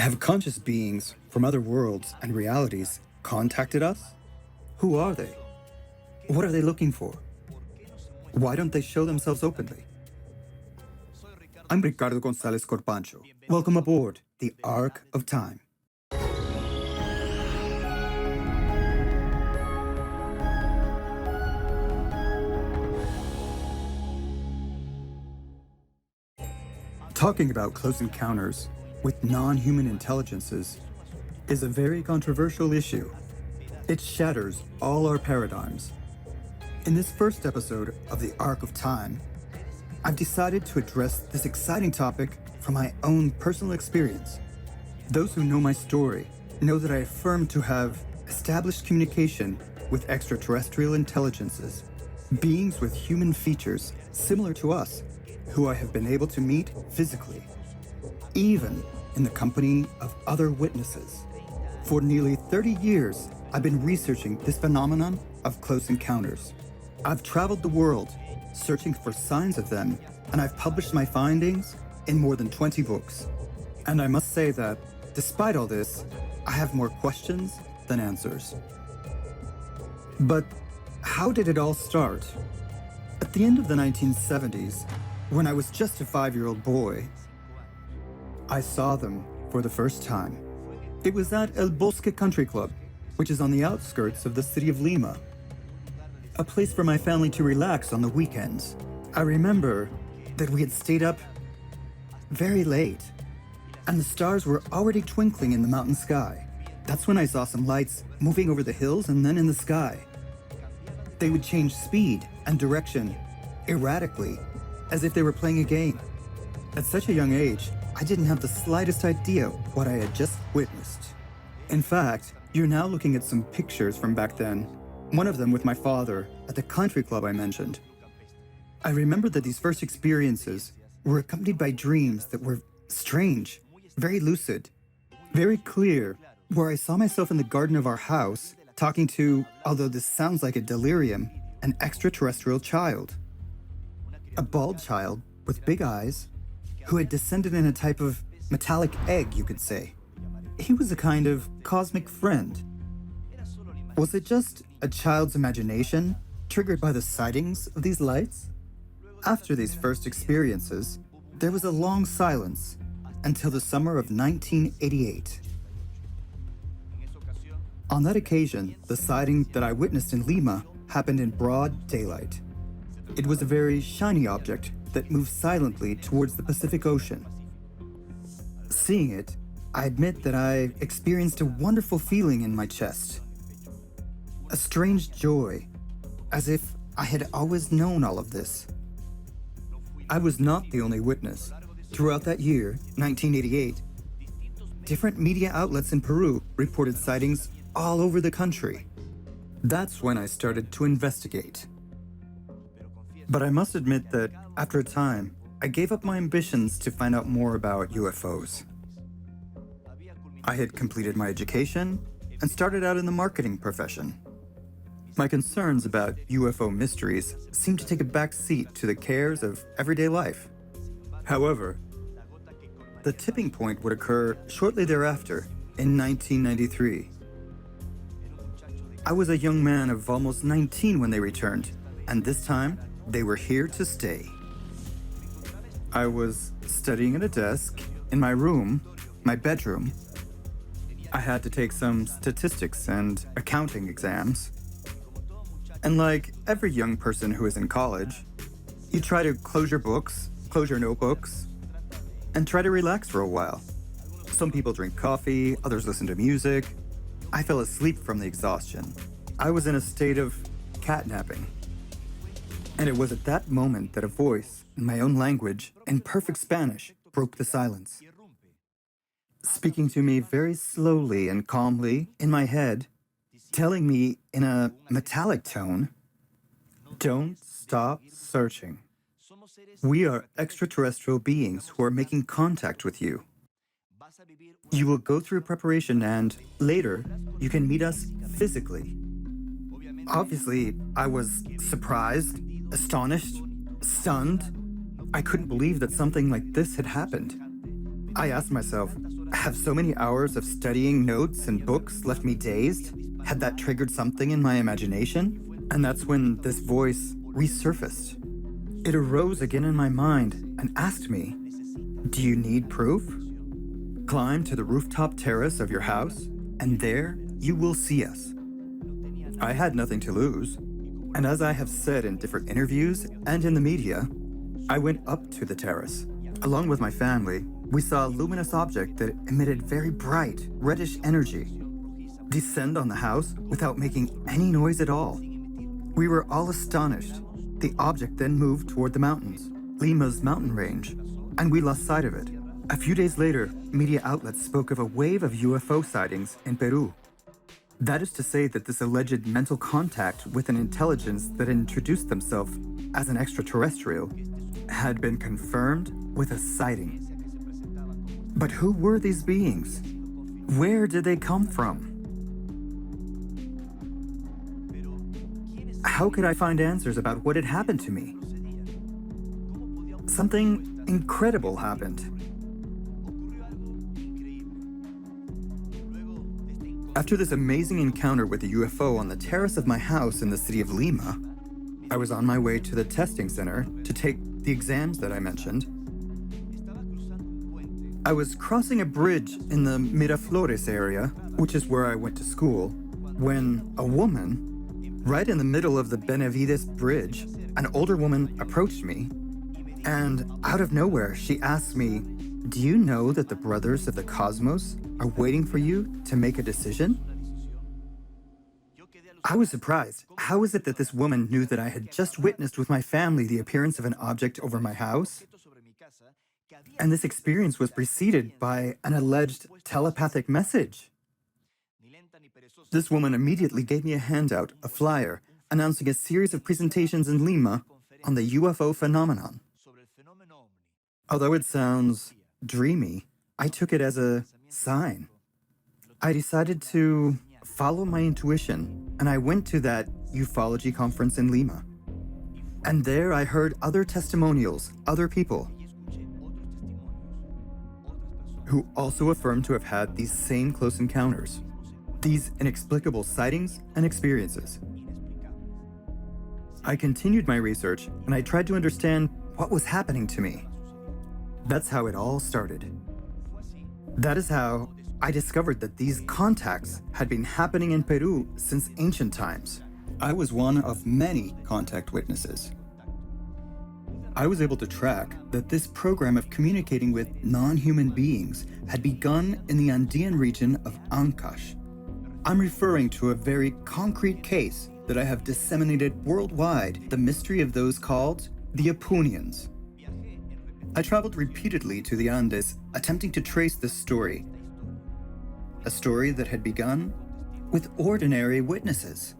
Have conscious beings from other worlds and realities contacted us? Who are they? What are they looking for? Why don't they show themselves openly? I'm Ricardo González Corpancho. Welcome aboard the Arc of Time. Talking about close encounters with non-human intelligences is a very controversial issue. It shatters all our paradigms. In this first episode of the Arc of Time, I've decided to address this exciting topic from my own personal experience. Those who know my story know that I affirm to have established communication with extraterrestrial intelligences, beings with human features similar to us, who I have been able to meet physically, even in the company of other witnesses. For nearly 30 years, I've been researching this phenomenon of close encounters. I've traveled the world searching for signs of them, and I've published my findings in more than 20 books. And I must say that, despite all this, I have more questions than answers. But how did it all start? At the end of the 1970s, when I was just a 5-year-old boy, I saw them for the first time. It was at El Bosque Country Club, which is on the outskirts of the city of Lima, a place for my family to relax on the weekends. I remember that we had stayed up very late, and the stars were already twinkling in the mountain sky. That's when I saw some lights moving over the hills and then in the sky. They would change speed and direction erratically, as if they were playing a game. At such a young age, I didn't have the slightest idea what I had just witnessed. In fact, you're now looking at some pictures from back then, one of them with my father at the country club I mentioned. I remember that these first experiences were accompanied by dreams that were strange, very lucid, very clear, where I saw myself in the garden of our house talking to, although this sounds like a delirium, an extraterrestrial child. A bald child with big eyes who had descended in a type of metallic egg, you could say. He was a kind of cosmic friend. Was it just a child's imagination triggered by the sightings of these lights? After these first experiences, there was a long silence until the summer of 1988. On that occasion, the sighting that I witnessed in Lima happened in broad daylight. It was a very shiny object that moved silently towards the Pacific Ocean. Seeing it, I admit that I experienced a wonderful feeling in my chest. A strange joy, as if I had always known all of this. I was not the only witness. Throughout that year, 1988, different media outlets in Peru reported sightings all over the country. That's when I started to investigate. But I must admit that, after a time, I gave up my ambitions to find out more about UFOs. I had completed my education and started out in the marketing profession. My concerns about UFO mysteries seemed to take a back seat to the cares of everyday life. However, the tipping point would occur shortly thereafter, in 1993. I was a young man of almost 19 when they returned, and this time, they were here to stay. I was studying at a desk in my room, my bedroom. I had to take some statistics and accounting exams. And like every young person who is in college, you try to close your books, close your notebooks, and try to relax for a while. Some people drink coffee, others listen to music. I fell asleep from the exhaustion. I was in a state of catnapping. And it was at that moment that a voice, in my own language, in perfect Spanish, broke the silence. Speaking to me very slowly and calmly in my head, telling me in a metallic tone, "Don't stop searching. We are extraterrestrial beings who are making contact with you. You will go through preparation and, later, you can meet us physically." Obviously, I was surprised, astonished, stunned. I couldn't believe that something like this had happened. I asked myself, Have so many hours of studying notes and books left me dazed? Had that triggered something in my imagination? And that's when this voice resurfaced. It arose again in my mind and asked me, "Do you need proof? Climb to the rooftop terrace of your house, and there you will see us." I had nothing to lose, and as I have said in different interviews and in the media, I went up to the terrace. Along with my family, we saw a luminous object that emitted very bright, reddish energy descend on the house without making any noise at all. We were all astonished. The object then moved toward the mountains, Lima's mountain range, and we lost sight of it. A few days later, media outlets spoke of a wave of UFO sightings in Peru. That is to say that this alleged mental contact with an intelligence that introduced themselves as an extraterrestrial had been confirmed with a sighting. But who were these beings? Where did they come from? How could I find answers about what had happened to me? Something incredible happened. After this amazing encounter with a UFO on the terrace of my house in the city of Lima, I was on my way to the testing center to take the exams that I mentioned. I was crossing a bridge in the Miraflores area, which is where I went to school, when a woman, right in the middle of the Benavides Bridge, an older woman approached me, and out of nowhere, she asked me, "Do you know that the brothers of the cosmos are waiting for you to make a decision?" I was surprised. How is it that this woman knew that I had just witnessed with my family the appearance of an object over my house? And this experience was preceded by an alleged telepathic message. This woman immediately gave me a handout, a flyer, announcing a series of presentations in Lima on the UFO phenomenon. Although it sounds dreamy, I took it as a sign. I decided to follow my intuition, and I went to that ufology conference in Lima. And there I heard other testimonials, other people, who also affirmed to have had these same close encounters, these inexplicable sightings and experiences. I continued my research, and I tried to understand what was happening to me. That's how it all started. That is how I discovered that these contacts had been happening in Peru since ancient times. I was one of many contact witnesses. I was able to track that this program of communicating with non-human beings had begun in the Andean region of Ancash. I'm referring to a very concrete case that I have disseminated worldwide, the mystery of those called the Apunians. I traveled repeatedly to the Andes, attempting to trace this story. A story that had begun with ordinary witnesses,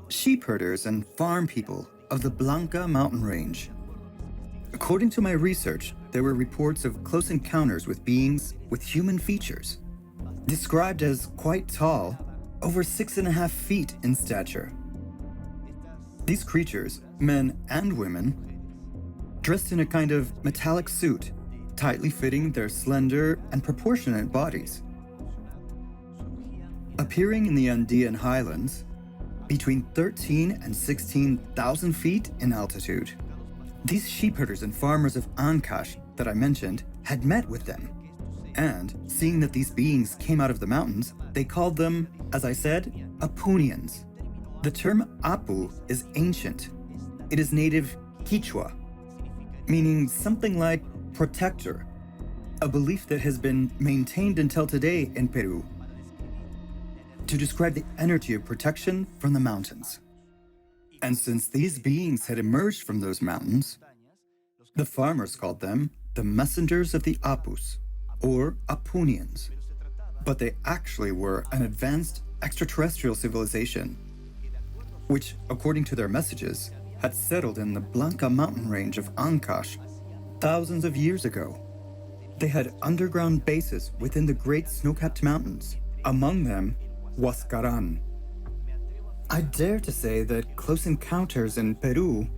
sheep herders and farm people of the Blanca mountain range. According to my research, there were reports of close encounters with beings with human features, described as quite tall, over 6.5 feet in stature. These creatures, men and women, dressed in a kind of metallic suit, tightly fitting their slender and proportionate bodies. Appearing in the Andean highlands, between 13 and 16,000 feet in altitude. These sheepherders and farmers of Ancash that I mentioned had met with them. And seeing that these beings came out of the mountains, they called them, as I said, Apunians. The term Apu is ancient. It is native Quechua, meaning something like protector, a belief that has been maintained until today in Peru, to describe the energy of protection from the mountains. And since these beings had emerged from those mountains, the farmers called them the messengers of the Apus, or Apunians. But they actually were an advanced extraterrestrial civilization, which, according to their messages, had settled in the Blanca mountain range of Ancash thousands of years ago. They had underground bases within the great snow-capped mountains, among them Huascaran. I dare to say that close encounters in Peru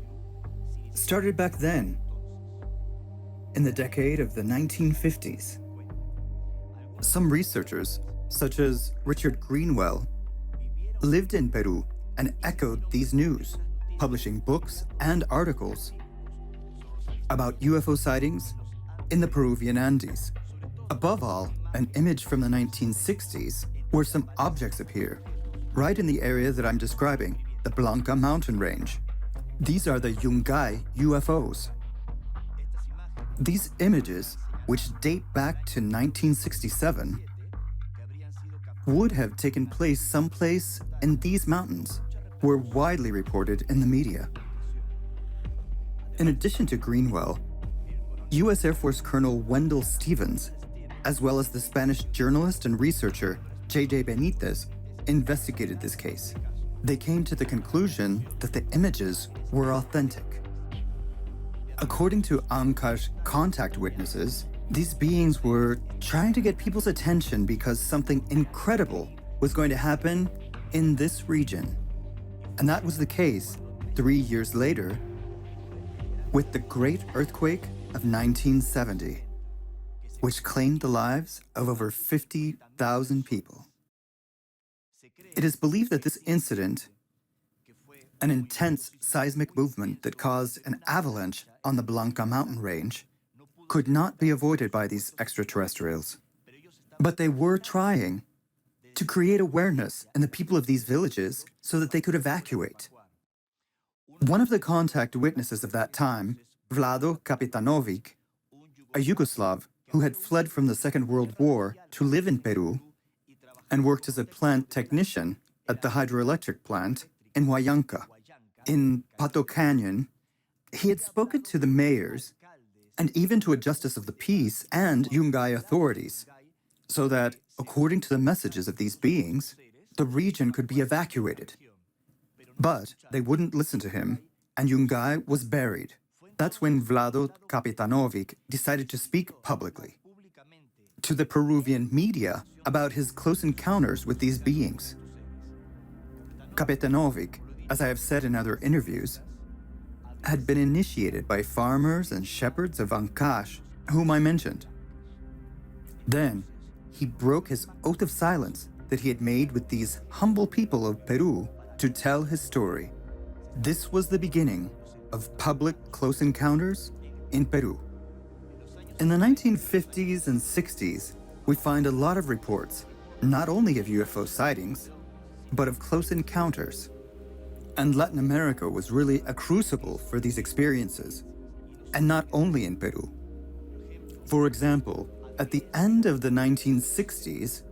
started back then, in the decade of the 1950s. Some researchers, such as Richard Greenwell, lived in Peru and echoed these news, publishing books and articles about UFO sightings in the Peruvian Andes. Above all, an image from the 1960s where some objects appear, right in the area that I'm describing, the Blanca mountain range. These are the Yungay UFOs. These images, which date back to 1967, would have taken place someplace in these mountains, were widely reported in the media. In addition to Greenwell, U.S. Air Force Colonel Wendell Stevens, as well as the Spanish journalist and researcher J.J. Benítez, investigated this case. They came to the conclusion that the images were authentic. According to Ancash contact witnesses, these beings were trying to get people's attention because something incredible was going to happen in this region. And that was the case 3 years later with the Great Earthquake of 1970, which claimed the lives of over 50,000 people. It is believed that this incident, an intense seismic movement that caused an avalanche on the Blanca mountain range, could not be avoided by these extraterrestrials. But they were trying to create awareness in the people of these villages so that they could evacuate. One of the contact witnesses of that time, Vlado Kapitanovic, a Yugoslav who had fled from the Second World War to live in Peru and worked as a plant technician at the hydroelectric plant in Huallanca. In Pato Canyon, he had spoken to the mayors and even to a justice of the peace and Yungay authorities, so that, according to the messages of these beings, the region could be evacuated. But they wouldn't listen to him, and Yungay was buried. That's when Vlado Kapitanovic decided to speak publicly to the Peruvian media about his close encounters with these beings. Kapitanovic, as I have said in other interviews, had been initiated by farmers and shepherds of Ancash, whom I mentioned. Then, he broke his oath of silence that he had made with these humble people of Peru to tell his story. This was the beginning of public close encounters in Peru. In the 1950s and 60s, we find a lot of reports, not only of UFO sightings, but of close encounters. And Latin America was really a crucible for these experiences, and not only in Peru. For example, at the end of the 1960s,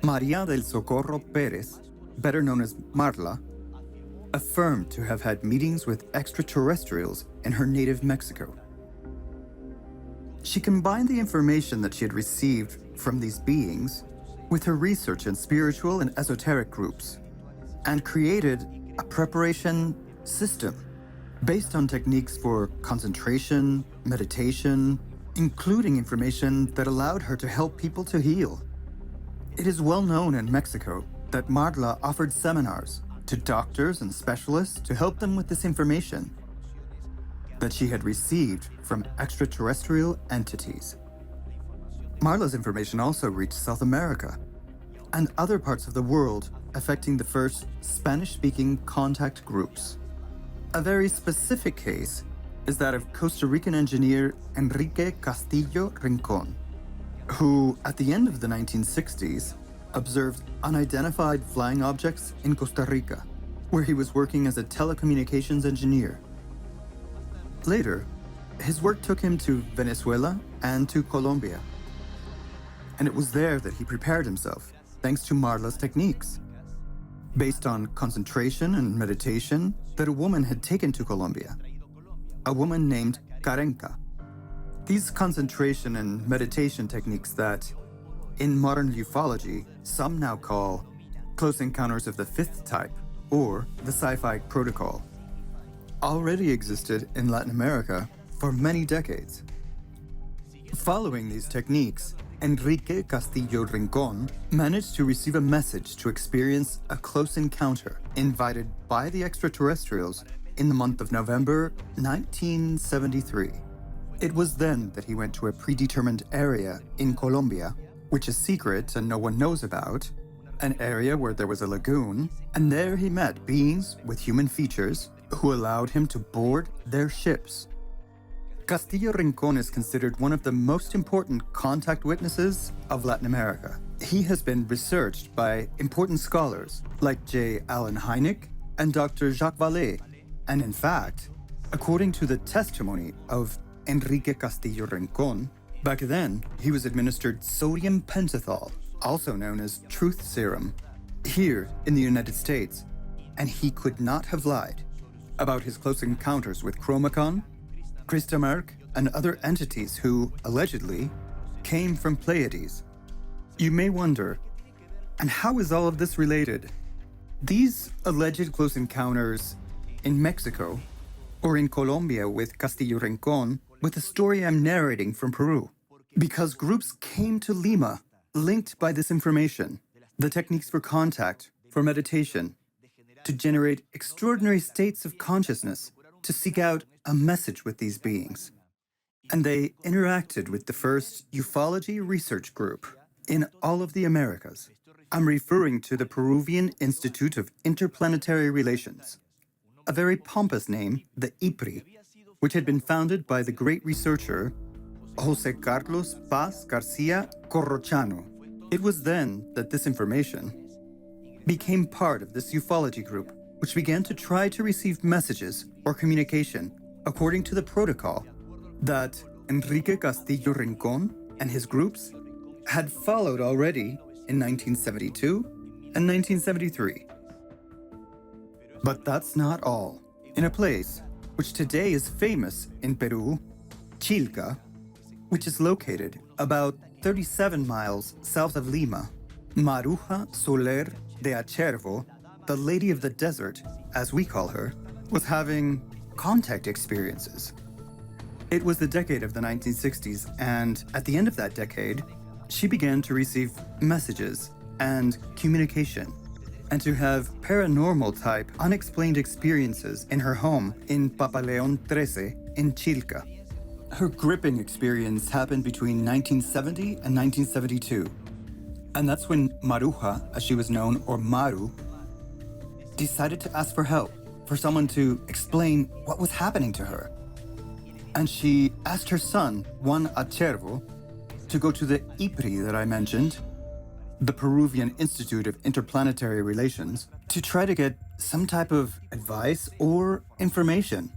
María del Socorro Pérez, better known as Marla, affirmed to have had meetings with extraterrestrials in her native Mexico. She combined the information that she had received from these beings with her research in spiritual and esoteric groups, and created a preparation system based on techniques for concentration, meditation, including information that allowed her to help people to heal. It is well known in Mexico that Marla offered seminars to doctors and specialists to help them with this information that she had received from extraterrestrial entities. Marla's information also reached South America and other parts of the world, affecting the first Spanish-speaking contact groups. A very specific case is that of Costa Rican engineer Enrique Castillo Rincón, who, at the end of the 1960s, observed unidentified flying objects in Costa Rica, where he was working as a telecommunications engineer. Later, his work took him to Venezuela and to Colombia. And it was there that he prepared himself, thanks to Marla's techniques, based on concentration and meditation that a woman had taken to Colombia, a woman named Karenka. These concentration and meditation techniques that, in modern ufology, some now call close encounters of the fifth type, or the sci-fi protocol, already existed in Latin America for many decades. Following these techniques, Enrique Castillo Rincón managed to receive a message to experience a close encounter invited by the extraterrestrials in the month of November 1973. It was then that he went to a predetermined area in Colombia which is secret and no one knows about, an area where there was a lagoon, and there he met beings with human features who allowed him to board their ships. Castillo Rincón is considered one of the most important contact witnesses of Latin America. He has been researched by important scholars like J. Allen Hynek and Dr. Jacques Vallée, and in fact, according to the testimony of Enrique Castillo Rincón, back then he was administered sodium pentothal, also known as truth serum, here in the United States, and he could not have lied about his close encounters with Chromacon, Christamark, and other entities who, allegedly, came from Pleiades. You may wonder, and how is all of this related? These alleged close encounters in Mexico, or in Colombia with Castillo Rincón, with the story I'm narrating from Peru, because groups came to Lima linked by this information, the techniques for contact, for meditation, to generate extraordinary states of consciousness, to seek out a message with these beings. And they interacted with the first ufology research group in all of the Americas. I'm referring to the Peruvian Institute of Interplanetary Relations, a very pompous name, the IPRI, which had been founded by the great researcher José Carlos Paz Garcia Corrochano. It was then that this information became part of this ufology group, which began to try to receive messages or communication according to the protocol that Enrique Castillo Rincón and his groups had followed already in 1972 and 1973. But that's not all. In a place which today is famous in Peru, Chilca, which is located about 37 miles south of Lima, Maruja Soler de Acervo, the Lady of the Desert, as we call her, was having contact experiences. It was the decade of the 1960s, and at the end of that decade, she began to receive messages and communication, and to have paranormal-type, unexplained experiences in her home in Papaleon 13 in Chilca. Her gripping experience happened between 1970 and 1972, and that's when Maruja, as she was known, or Maru, decided to ask for help, for someone to explain what was happening to her. And she asked her son, Juan Acervo, to go to the IPRI that I mentioned, the Peruvian Institute of Interplanetary Relations, to try to get some type of advice or information.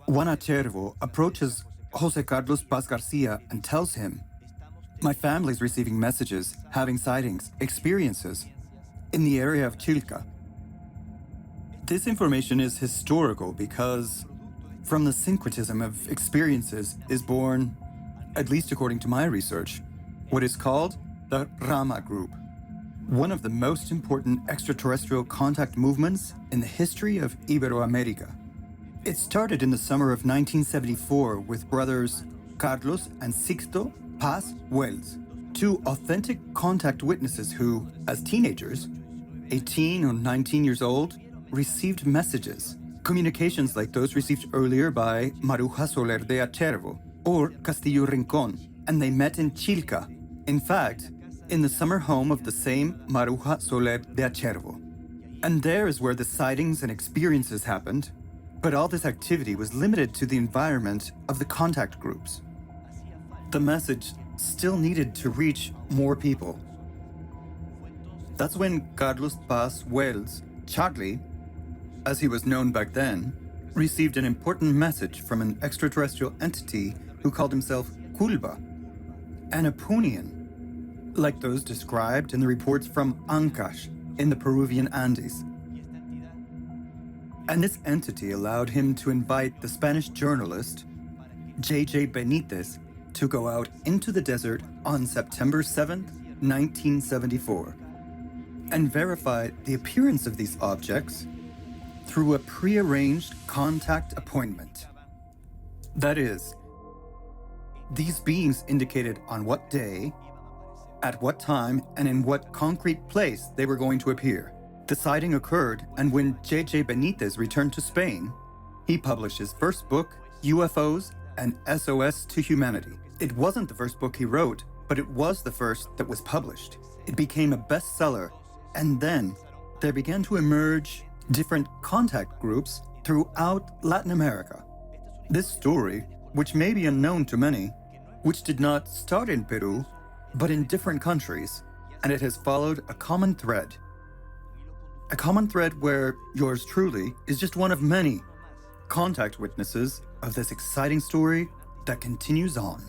Juan Acervo approaches José Carlos Paz Garcia and tells him, "My family's receiving messages, having sightings, experiences in the area of Chilca." This information is historical because from the syncretism of experiences is born, at least according to my research, what is called the Rama group, one of the most important extraterrestrial contact movements in the history of Ibero-America. It started in the summer of 1974 with brothers Carlos and Sixto Paz Wells, two authentic contact witnesses who, as teenagers, 18 or 19 years old, received messages, communications like those received earlier by Maruja Soler de Acervo or Castillo Rincón, and they met in Chilca, in fact, in the summer home of the same Maruja Soler de Acervo. And there is where the sightings and experiences happened, but all this activity was limited to the environment of the contact groups. The message still needed to reach more people. That's when Carlos Paz Wells, Charlie, as he was known back then, received an important message from an extraterrestrial entity who called himself Culba, an Apunian, like those described in the reports from Ancash in the Peruvian Andes. And this entity allowed him to invite the Spanish journalist J.J. Benítez to go out into the desert on September 7th, 1974, and verify the appearance of these objects through a prearranged contact appointment. That is, these beings indicated on what day, at what time, and in what concrete place they were going to appear. The sighting occurred, and when J.J. Benítez returned to Spain, he published his first book, UFOs and SOS to Humanity. It wasn't the first book he wrote, but it was the first that was published. It became a bestseller, and then there began to emerge different contact groups throughout Latin America. This story, which may be unknown to many, which did not start in Peru, but in different countries, and it has followed a common thread. A common thread where yours truly is just one of many contact witnesses of this exciting story that continues on.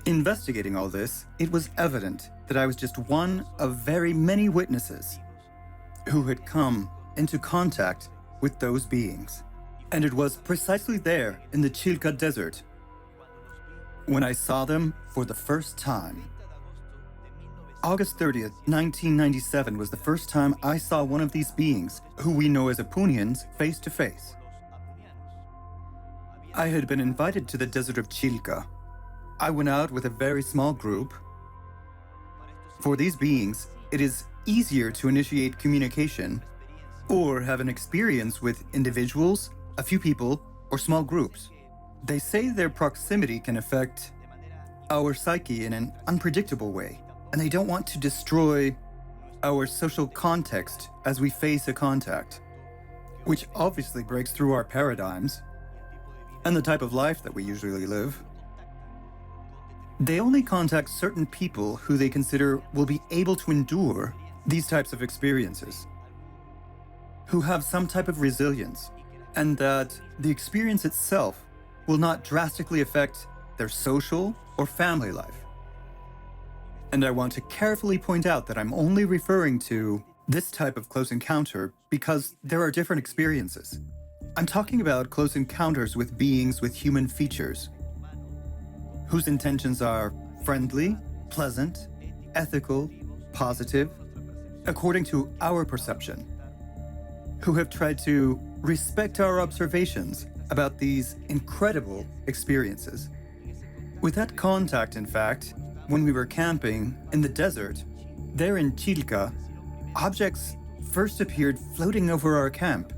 Investigating all this, it was evident that I was just one of very many witnesses who had come into contact with those beings. And it was precisely there in the Chilca Desert when I saw them for the first time. August 30th, 1997 was the first time I saw one of these beings, who we know as Apunians, face to face. I had been invited to the desert of Chilca. I went out with a very small group. For these beings, it is easier to initiate communication or have an experience with individuals, a few people, or small groups. They say their proximity can affect our psyche in an unpredictable way, and they don't want to destroy our social context as we face a contact, which obviously breaks through our paradigms and the type of life that we usually live. They only contact certain people who they consider will be able to endure these types of experiences, who have some type of resilience, and that the experience itself will not drastically affect their social or family life. And I want to carefully point out that I'm only referring to this type of close encounter because there are different experiences. I'm talking about close encounters with beings with human features, whose intentions are friendly, pleasant, ethical, positive, according to our perception, who have tried to respect our observations about these incredible experiences. With that contact, in fact, when we were camping in the desert, there in Chilca, objects first appeared floating over our camp,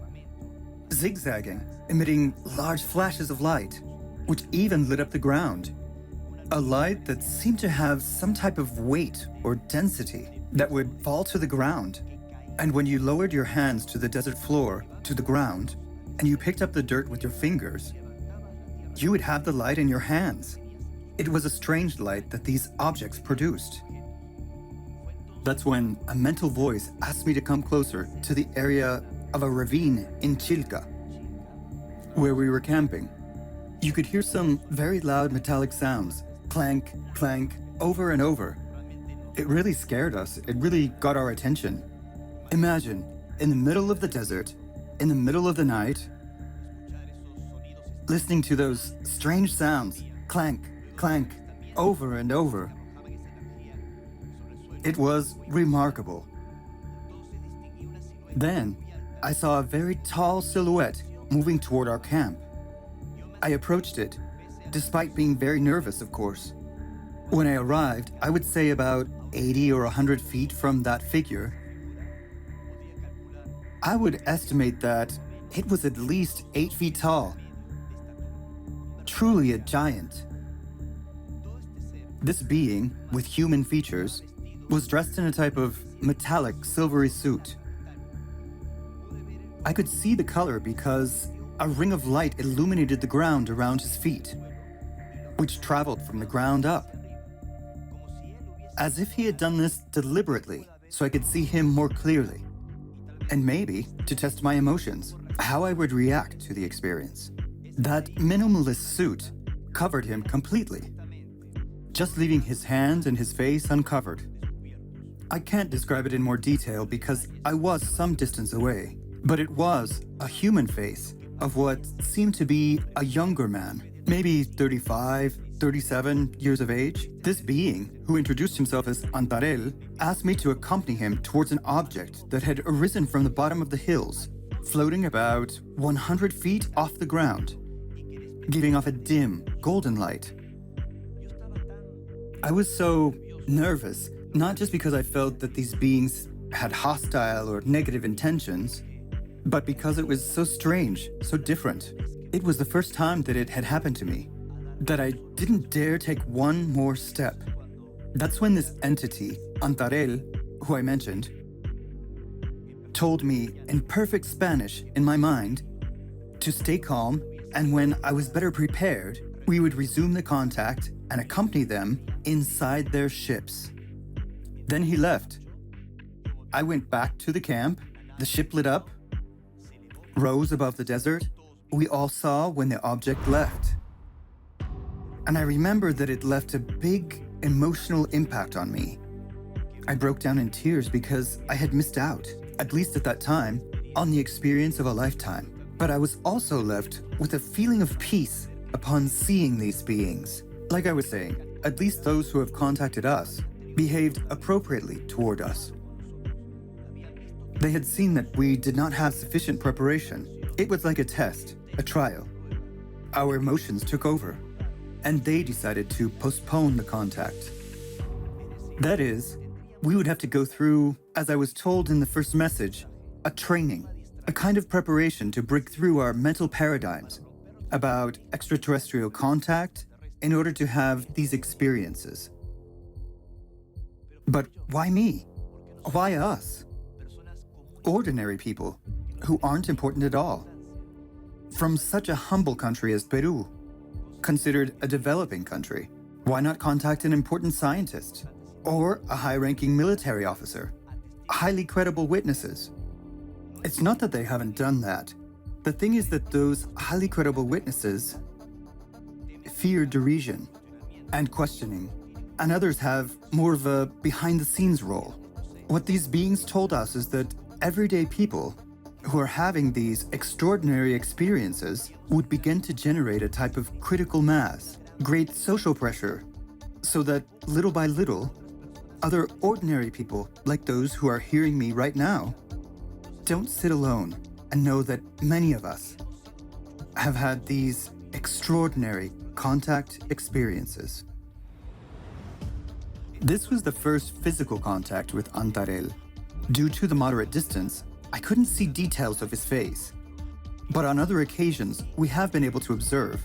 zigzagging, emitting large flashes of light, which even lit up the ground. A light that seemed to have some type of weight or density that would fall to the ground. And when you lowered your hands to the desert floor, to the ground, and you picked up the dirt with your fingers, you would have the light in your hands. It was a strange light that these objects produced. That's when a mental voice asked me to come closer to the area of a ravine in Chilca, where we were camping. You could hear some very loud metallic sounds, clank, clank, over and over. It really scared us. It really got our attention. Imagine, in the middle of the desert, in the middle of the night, listening to those strange sounds, clank, clank, over and over. It was remarkable. Then, I saw a very tall silhouette moving toward our camp. I approached it, despite being very nervous, of course. When I arrived, I would say about 80 or 100 feet from that figure. I would estimate that it was at least 8 feet tall. Truly a giant. This being, with human features, was dressed in a type of metallic silvery suit. I could see the color because a ring of light illuminated the ground around his feet, which traveled from the ground up. As if he had done this deliberately, so I could see him more clearly. And maybe, to test my emotions, how I would react to the experience. That minimalist suit covered him completely, just leaving his hands and his face uncovered. I can't describe it in more detail because I was some distance away, but it was a human face of what seemed to be a younger man, maybe 35, 37 years of age. This being, who introduced himself as Antarel, asked me to accompany him towards an object that had arisen from the bottom of the hills, floating about 100 feet off the ground, giving off a dim, golden light. I was so nervous, not just because I felt that these beings had hostile or negative intentions, but because it was so strange, so different. It was the first time that it had happened to me. that I didn't dare take one more step. That's when this entity, Antarel, who I mentioned, told me in perfect Spanish in my mind to stay calm, and when I was better prepared, we would resume the contact and accompany them inside their ships. Then he left. I went back to the camp, the ship lit up, rose above the desert. We all saw when the object left. And I remember that it left a big emotional impact on me. I broke down in tears because I had missed out, at least at that time, on the experience of a lifetime. But I was also left with a feeling of peace upon seeing these beings. Like I was saying, at least those who have contacted us behaved appropriately toward us. They had seen that we did not have sufficient preparation. It was like a test, a trial. Our emotions took over, and they decided to postpone the contact. That is, we would have to go through, as I was told in the first message, a training, a kind of preparation to break through our mental paradigms about extraterrestrial contact in order to have these experiences. But why me? Why us? Ordinary people who aren't important at all. From such a humble country as Peru, considered a developing country, why not contact an important scientist or a high-ranking military officer? Highly credible witnesses. It's not that they haven't done that. The thing is that those highly credible witnesses fear derision and questioning, and others have more of a behind-the-scenes role. What these beings told us is that everyday people who are having these extraordinary experiences would begin to generate a type of critical mass, great social pressure, so that little by little, other ordinary people like those who are hearing me right now don't sit alone and know that many of us have had these extraordinary contact experiences. This was the first physical contact with Antarel. Due to the moderate distance, I couldn't see details of his face. But on other occasions, we have been able to observe,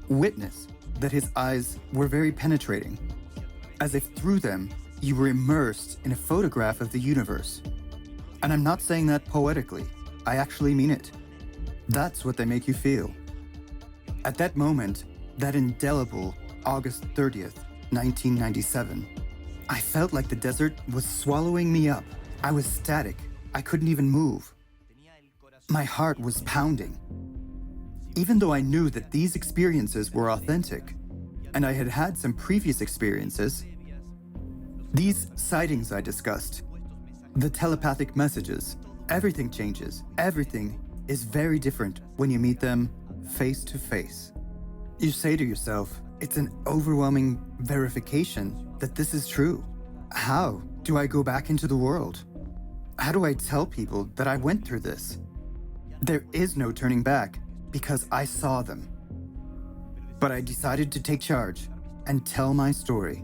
witness, that his eyes were very penetrating, as if through them you were immersed in a photograph of the universe. And I'm not saying that poetically, I actually mean it. That's what they make you feel. At that moment, that indelible August 30th, 1997, I felt like the desert was swallowing me up. I was static. I couldn't even move. My heart was pounding. Even though I knew that these experiences were authentic, and I had had some previous experiences, these sightings I discussed, the telepathic messages, everything changes. Everything is very different when you meet them face to face. You say to yourself, it's an overwhelming verification that this is true. How do I go back into the world? How do I tell people that I went through this? There is no turning back because I saw them. But I decided to take charge and tell my story.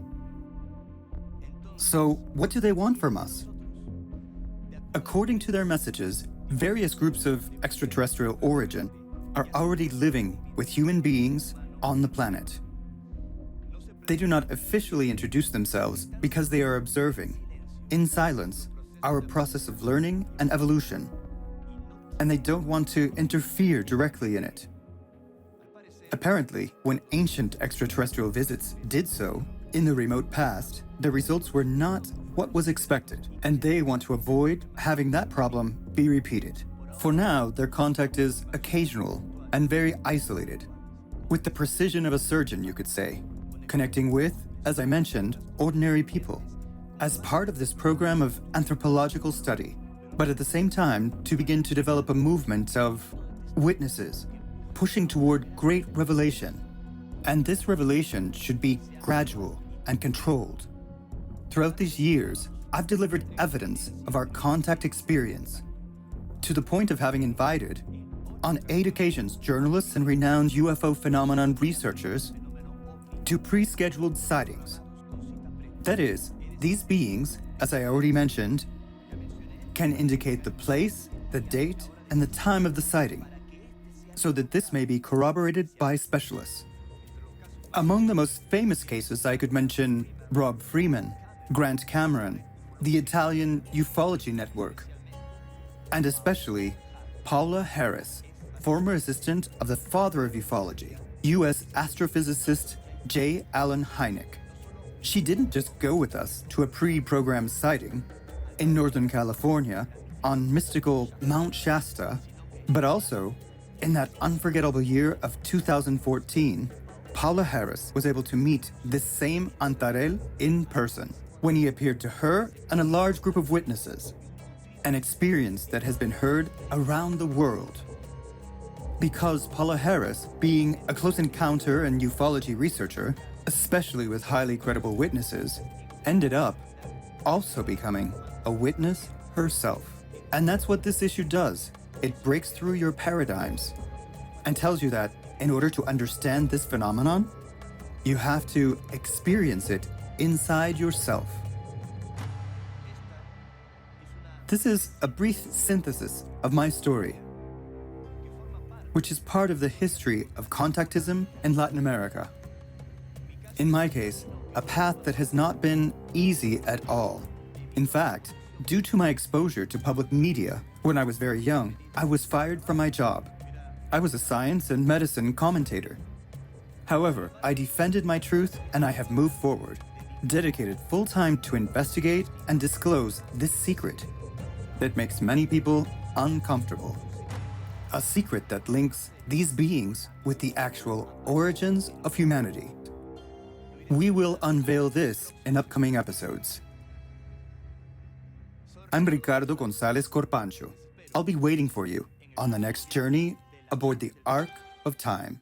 So, what do they want from us? According to their messages, various groups of extraterrestrial origin are already living with human beings on the planet. They do not officially introduce themselves because they are observing, in silence, our process of learning and evolution, and they don't want to interfere directly in it. Apparently, when ancient extraterrestrial visits did so, in the remote past, the results were not what was expected, and they want to avoid having that problem be repeated. For now, their contact is occasional and very isolated, with the precision of a surgeon, you could say, connecting with, as I mentioned, ordinary people, as part of this program of anthropological study, but at the same time to begin to develop a movement of witnesses, pushing toward great revelation. And this revelation should be gradual and controlled. Throughout these years, I've delivered evidence of our contact experience, to the point of having invited, on 8 occasions, journalists and renowned UFO phenomenon researchers to pre-scheduled sightings. That is, these beings, as I already mentioned, can indicate the place, the date, and the time of the sighting, so that this may be corroborated by specialists. Among the most famous cases, I could mention Rob Freeman, Grant Cameron, the Italian Ufology Network, and especially Paula Harris, former assistant of the father of ufology, U.S. astrophysicist J. Allen Hynek. She didn't just go with us to a pre-programmed sighting in Northern California on mystical Mount Shasta, but also in that unforgettable year of 2014, Paula Harris was able to meet this same Antarel in person when he appeared to her and a large group of witnesses, an experience that has been heard around the world. Because Paula Harris, being a close encounter and ufology researcher, especially with highly credible witnesses, ended up also becoming a witness herself. And that's what this issue does. It breaks through your paradigms and tells you that in order to understand this phenomenon, you have to experience it inside yourself. This is a brief synthesis of my story, which is part of the history of contactism in Latin America. In my case, a path that has not been easy at all. In fact, due to my exposure to public media when I was very young, I was fired from my job. I was a science and medicine commentator. However, I defended my truth and I have moved forward, dedicated full-time to investigate and disclose this secret that makes many people uncomfortable. A secret that links these beings with the actual origins of humanity. We will unveil this in upcoming episodes. I'm Ricardo González Corpancho. I'll be waiting for you on the next journey aboard the Ark of Time.